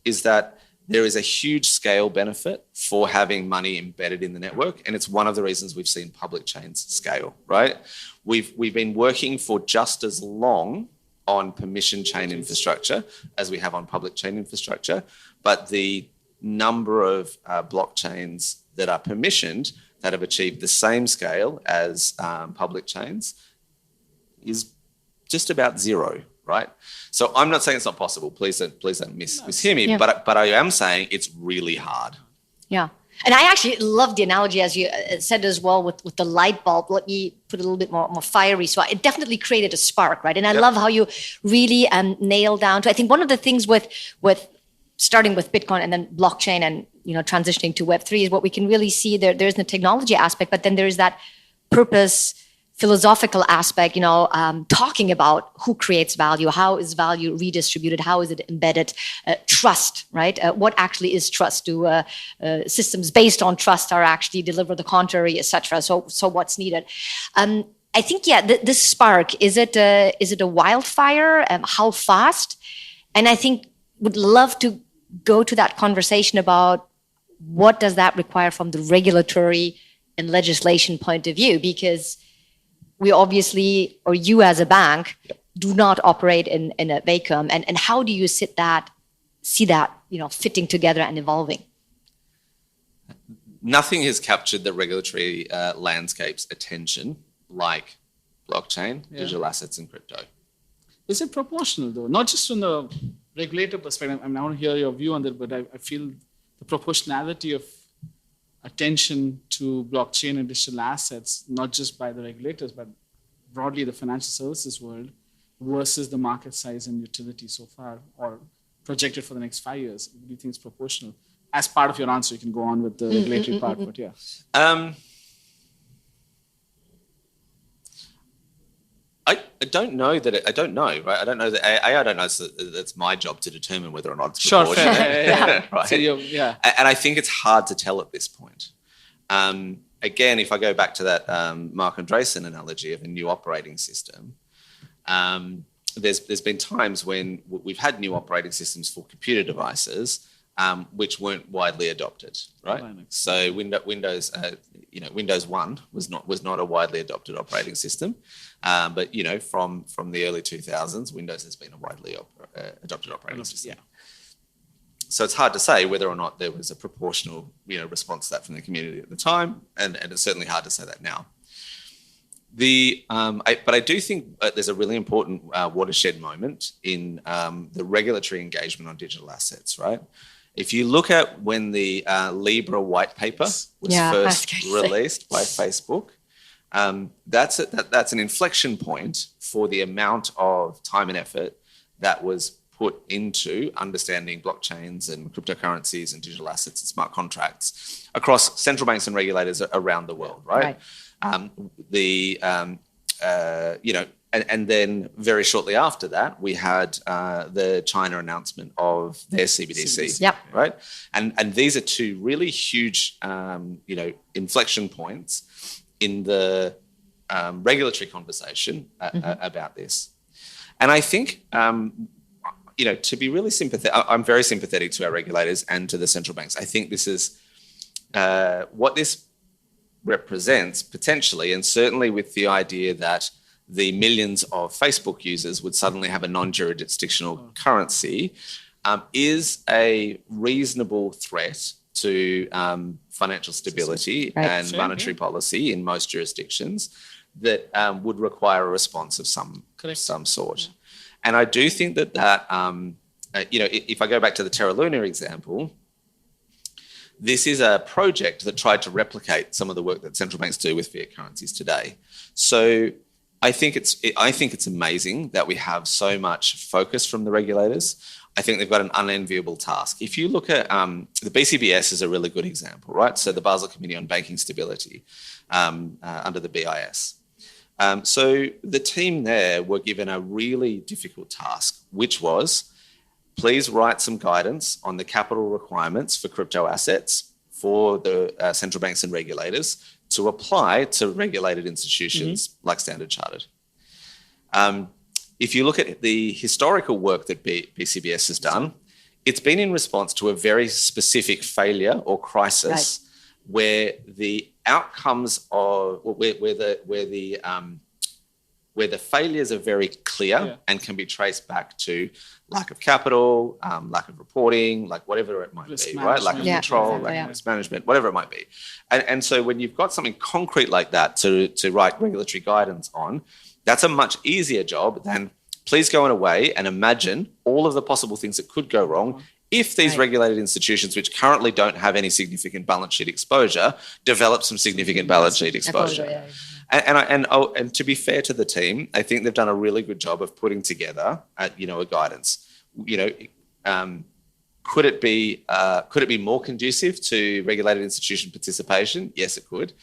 is that there is a huge scale benefit for having money embedded in the network, and it's one of the reasons we've seen public chains scale, right? We've been working for just as long on permission chain infrastructure as we have on public chain infrastructure, but the number of blockchains that are permissioned that have achieved the same scale as public chains is just about zero, right? So I'm not saying it's not possible. Please don't mishear me. Yeah. But I am saying it's really hard. Yeah. And I actually love the analogy, as you said as well, with the light bulb. Let me put a little bit more fiery. So it definitely created a spark, right? And I love how you really nailed down to, I think one of the things with starting with Bitcoin and then blockchain and transitioning to Web3 is what we can really see there's the technology aspect, but then there's that purpose philosophical aspect, talking about who creates value, how is value redistributed, how is it embedded, trust, right? What actually is trust? Do systems based on trust are actually deliver the contrary, etc.? So what's needed? I think, this spark, is it a wildfire? How fast? And I think would love to go to that conversation about what does that require from the regulatory and legislation point of view, because we obviously, or you as a bank, do not operate in a vacuum. And how do you see that, fitting together and evolving? Nothing has captured the regulatory landscape's attention like blockchain, digital assets, and crypto. Is it proportional, though? Not just from the regulator perspective. I want to hear your view on that, but I feel the proportionality of attention to blockchain and digital assets, not just by the regulators, but broadly the financial services world, versus the market size and utility so far, or projected for the next 5 years. Do you think it's proportional? As part of your answer, you can go on with the regulatory part, but yeah. I don't know that. I don't know, right? I don't know that. I don't know. That's my job to determine whether or not it's proportional. Sure, right? So and I think it's hard to tell at this point. Again, if I go back to that Mark Andreessen analogy of a new operating system, there's been times when we've had new operating systems for computer devices which weren't widely adopted, right? So Windows 1 was not a widely adopted operating system, but from the early 2000s, Windows has been a widely adopted operating system. Yeah. So it's hard to say whether or not there was a proportional response to that from the community at the time, and it's certainly hard to say that now. But I do think there's a really important watershed moment in the regulatory engagement on digital assets, right? If you look at when the Libra white paper was first released by Facebook, that's an inflection point for the amount of time and effort that was put into understanding blockchains and cryptocurrencies and digital assets and smart contracts across central banks and regulators around the world, right? And then very shortly after that, we had the China announcement of their CBDC, Yep. right? And these are two really huge, inflection points in the regulatory conversation about this. And I think, to be really sympathetic, I'm very sympathetic to our regulators and to the central banks. I think this is what this represents potentially, and certainly with the idea that the millions of Facebook users would suddenly have a non-jurisdictional currency, is a reasonable threat to financial stability and monetary policy in most jurisdictions that would require a response of some sort. Yeah. And I do think that if I go back to the Terra Luna example, this is a project that tried to replicate some of the work that central banks do with fiat currencies today. So I think it's amazing that we have so much focus from the regulators. I think they've got an unenviable task. If you look at the BCBS is a really good example, right? So the Basel Committee on Banking Stability under the BIS. So the team there were given a really difficult task, which was, please write some guidance on the capital requirements for crypto assets for the central banks and regulators to apply to regulated institutions like Standard Chartered. If you look at the historical work that BCBS has done, it's been in response to a very specific failure or crisis where the outcomes of where the failures are very clear and can be traced back to lack of capital, lack of reporting, like whatever it might be, right? Lack of control, lack of risk management, whatever it might be. And so when you've got something concrete like that to write regulatory guidance on, that's a much easier job than please go away and imagine all of the possible things that could go wrong if these regulated institutions, which currently don't have any significant balance sheet exposure, develop some significant balance sheet exposure. And to be fair to the team, I think they've done a really good job of putting together, a guidance. Could it be more conducive to regulated institution participation? Yes, it could.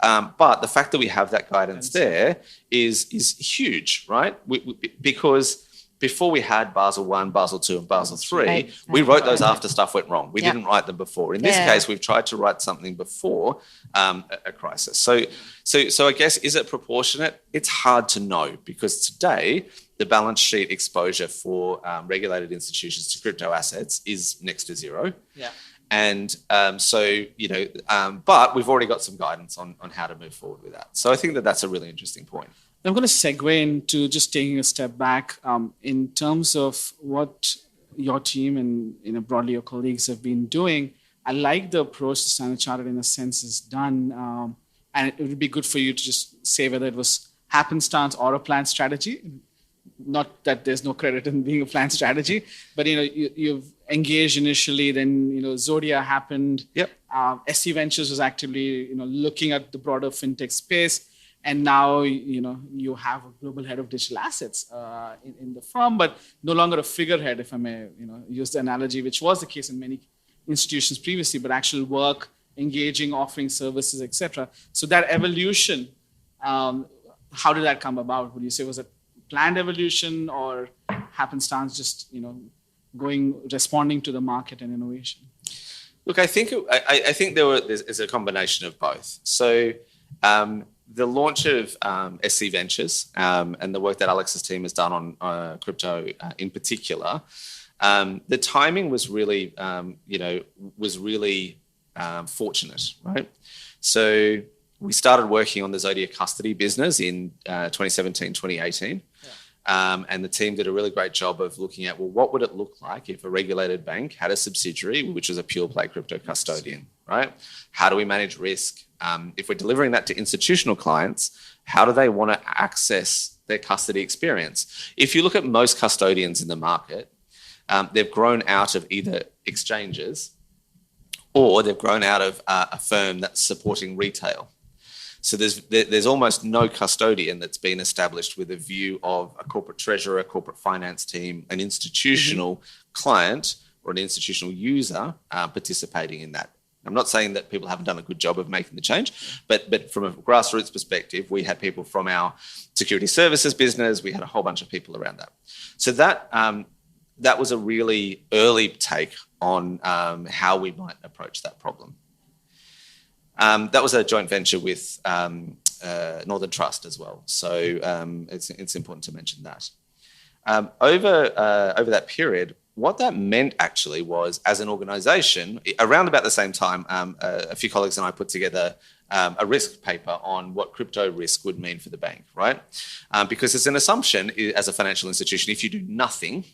But the fact that we have that guidance there is huge, right? Because before we had Basel I, Basel II, and Basel III, we wrote those after stuff went wrong. We didn't write them before. In this case, we've tried to write something before a crisis. So I guess, is it proportionate? It's hard to know, because today the balance sheet exposure for regulated institutions to crypto assets is next to zero. Yeah. And but we've already got some guidance on how to move forward with that. So I think that that's a really interesting point. I'm going to segue into just taking a step back in terms of what your team and broadly your colleagues have been doing. I like the approach that Standard Chartered in a sense is done. And it would be good for you to just say whether it was happenstance or a planned strategy. Not that there's no credit in being a planned strategy, but you've engaged initially, then Zodia happened. Yep. SC Ventures was actively looking at the broader fintech space. And now, you have a global head of digital assets in the firm, but no longer a figurehead, if I may, use the analogy, which was the case in many institutions previously, but actual work, engaging, offering services, etc. So that evolution, how did that come about? Would you say was it planned evolution or happenstance, just responding to the market and innovation? Look, I think there's a combination of both. So. The launch of SC Ventures and the work that Alex's team has done on crypto in particular, the timing was really, fortunate, right? So we started working on the Zodia custody business in 2017, 2018. And the team did a really great job of looking at, well, what would it look like if a regulated bank had a subsidiary, which is a pure play crypto custodian, right? How do we manage risk? If we're delivering that to institutional clients, how do they want to access their custody experience? If you look at most custodians in the market, they've grown out of either exchanges or they've grown out of a firm that's supporting retail. So there's almost no custodian that's been established with a view of a corporate treasurer, a corporate finance team, an institutional client or an institutional user participating in that I'm not saying that people haven't done a good job of making the change, but from a grassroots perspective, we had people from our security services business. We had a whole bunch of people around that. So that was a really early take on how we might approach that problem. That was a joint venture with Northern Trust as well. So it's important to mention that. Over that period, what that meant actually was, as an organisation, around about the same time, a few colleagues and I put together a risk paper on what crypto risk would mean for the bank, right? Because it's an assumption as a financial institution, if you do nothing,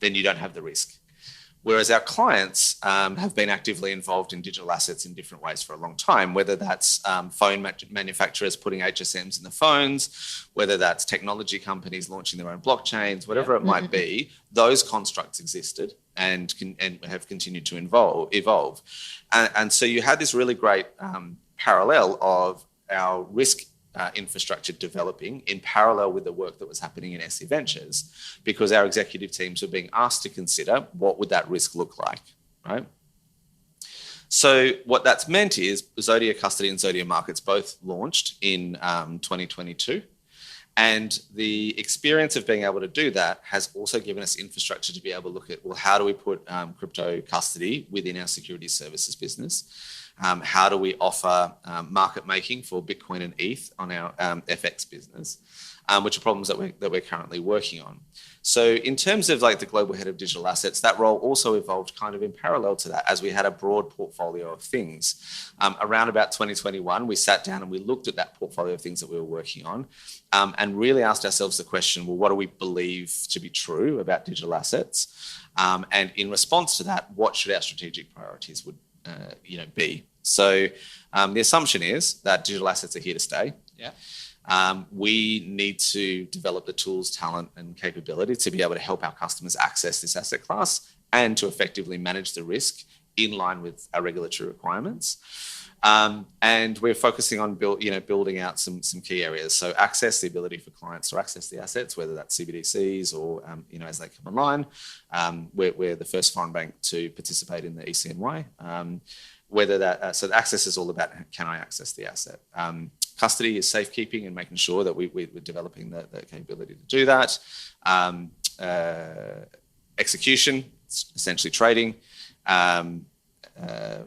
then you don't have the risk. Whereas our clients have been actively involved in digital assets in different ways for a long time, whether that's phone manufacturers putting HSMs in the phones, whether that's technology companies launching their own blockchains, whatever it might be, those constructs existed and have continued to evolve. And so you had this really great parallel of our risk infrastructure developing in parallel with the work that was happening in SC Ventures, because our executive teams were being asked to consider what would that risk look like, right? So what that's meant is Zodia Custody and Zodia Markets both launched in 2022. And the experience of being able to do that has also given us infrastructure to be able to look at, well, how do we put crypto custody within our security services business? How do we offer market making for Bitcoin and ETH on our FX business, which are problems that we're currently working on. So in terms of like the global head of digital assets, that role also evolved kind of in parallel to that, as we had a broad portfolio of things. Around about 2021, we sat down and we looked at that portfolio of things that we were working on, and really asked ourselves the question, well, what do we believe to be true about digital assets? And in response to that, what should our strategic priorities be? So the assumption is that digital assets are here to stay. Yeah. We need to develop the tools, talent, and capability to be able to help our customers access this asset class and to effectively manage the risk in line with our regulatory requirements. And we're focusing on building out some key areas. So access, the ability for clients to access the assets, whether that's CBDCs or as they come online. We're the first foreign bank to participate in the ECNY. So the access is all about, can I access the asset? Custody is safekeeping and making sure that we're developing the capability to do that. Execution, essentially trading.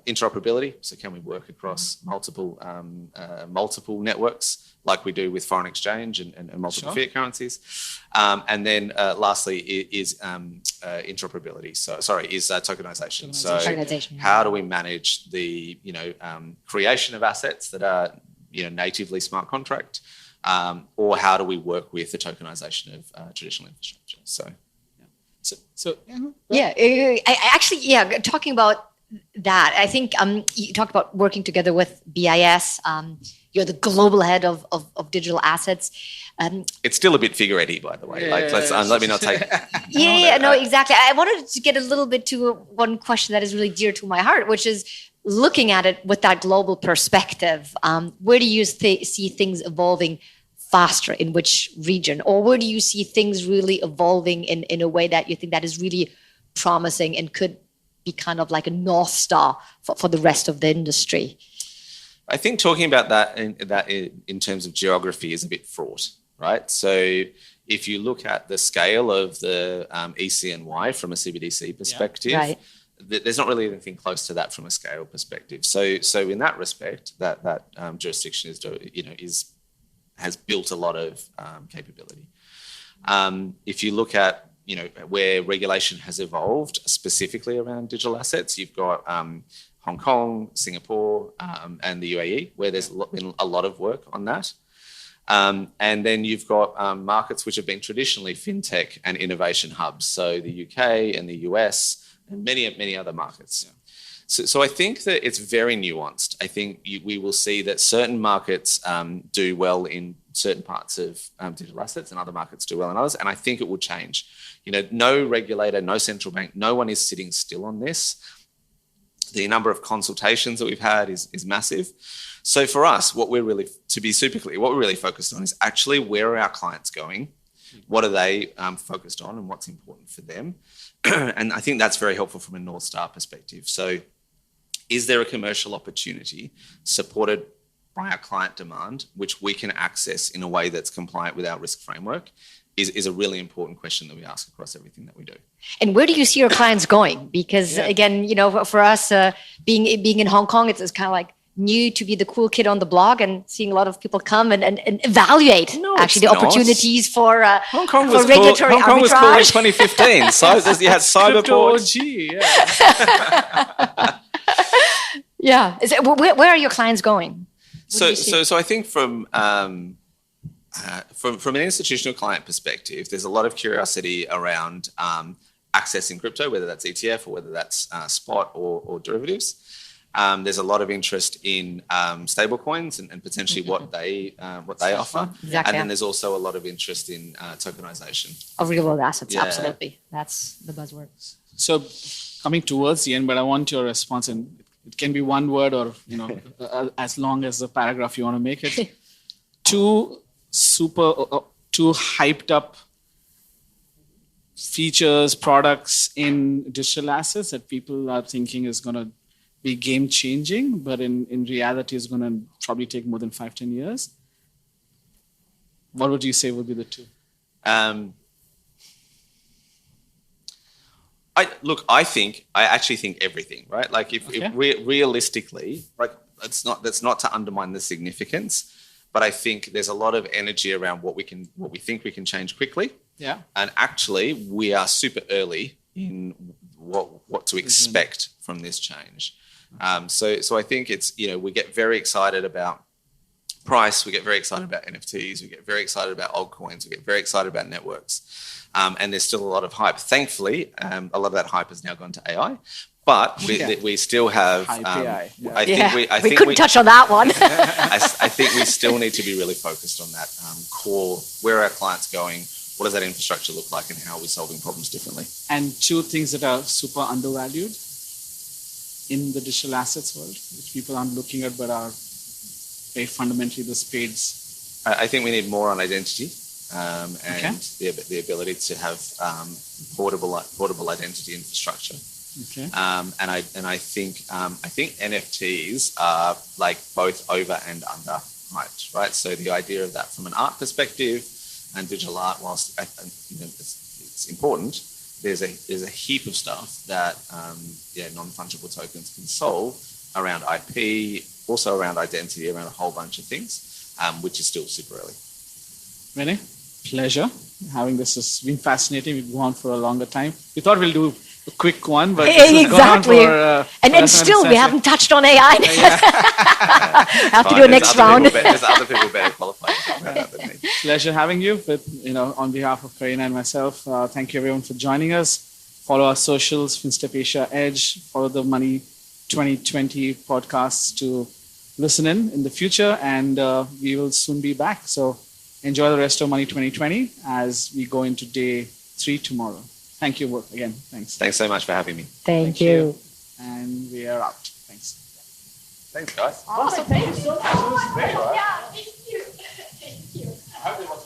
Interoperability, so can we work across multiple networks like we do with foreign exchange and multiple fiat currencies? And then lastly is interoperability. Is tokenization. So how do we manage the creation of assets that are natively smart contract, or how do we work with the tokenization of traditional infrastructure? Talking about that, I think you talked about working together with BIS. You're the global head of digital assets. It's still a bit figure-eighty, by the way. Let me not take. Exactly. I wanted to get a little bit to one question that is really dear to my heart, which is looking at it with that global perspective. Where do you see things evolving faster, in which region, or where do you see things really evolving in a way that you think that is really promising and could be kind of like a North Star for the rest of the industry? I think talking about that in terms of geography is a bit fraught, right? So if you look at the scale of the ECNY from a CBDC perspective, there's not really anything close to that from a scale perspective. So in that respect, that jurisdiction has built a lot of capability. If you look at where regulation has evolved specifically around digital assets, you've got Hong Kong, Singapore, and the UAE, where there's been a lot of work on that. And then you've got markets which have been traditionally fintech and innovation hubs, so the UK and the US and many other markets. Yeah. So I think that it's very nuanced. I think we will see that certain markets do well in certain parts of digital assets and other markets do well in others. And I think it will change. No regulator, no central bank, no one is sitting still on this. The number of consultations that we've had is massive. So for us, what we're really, to be super clear, what we're really focused on is actually where are our clients going? What are they focused on and what's important for them? And I think that's very helpful from a North Star perspective. So is there a commercial opportunity supported by our client demand, which we can access in a way that's compliant with our risk framework, is a really important question that we ask across everything that we do. And where do you see your clients going? Because again, for us, being in Hong Kong, it's kind of like new to be the cool kid on the block and seeing a lot of people come and evaluate the opportunities for Hong Kong for was regulatory Hong Kong was cool in arbitrage. 2015. So you had cyberport. Yeah. Where are your clients going? So I think from an institutional client perspective, there's a lot of curiosity around accessing crypto, whether that's ETF or whether that's spot or derivatives. There's a lot of interest in stable coins and potentially what they offer. Exactly. And then there's also a lot of interest in tokenization Of real world assets, absolutely. That's the buzzword. So coming towards the end, but I want your response, and it can be one word or as long as the paragraph you want to make it. Two hyped up features, products in digital assets that people are thinking is going to be game changing, but in reality is going to probably take more than 5-10 years. What would you say would be the two? I actually think everything, right? Like if realistically, like that's not to undermine the significance, but I think there's a lot of energy around what we think we can change quickly. Yeah. And actually we are super early in what to expect from this change. So I think it's, we get very excited about price, we get very excited about NFTs, we get very excited about altcoins, we get very excited about networks. And there's still a lot of hype. Thankfully, a lot of that hype has now gone to AI, but we still have. AI. We couldn't touch on that one. I think we still need to be really focused on that core. Where are our clients going? What does that infrastructure look like, and how are we solving problems differently? And two things that are super undervalued in the digital assets world, which people aren't looking at, but are very fundamentally the spades. I think we need more on identity. And the ability to have portable identity infrastructure. Okay. And I think NFTs are like both over and under hyped, right? So the idea of that from an art perspective and digital art, whilst it's important, there's a heap of stuff that non-fungible tokens can solve around IP, also around identity, around a whole bunch of things, which is still super early. René, pleasure having this. Has been fascinating. We've gone for a longer time. We thought we'll do a quick one, but exactly. And still we haven't touched on AI. Have to do a next round. There's other people better qualified than me. Pleasure having you. But on behalf of Karena and myself, thank you everyone for joining us. Follow our socials, Finstep Asia Edge. Follow the Money 2020 podcasts to listen in the future, and we will soon be back. So enjoy the rest of Money 2020 as we go into day 3 tomorrow. Thank you again. Thanks. Thanks so much for having me. Thank you. And we are out. Thanks. Thanks, guys. Awesome. Thank you so much. It was great, right? Yeah, thank you. Thank you. I hope it was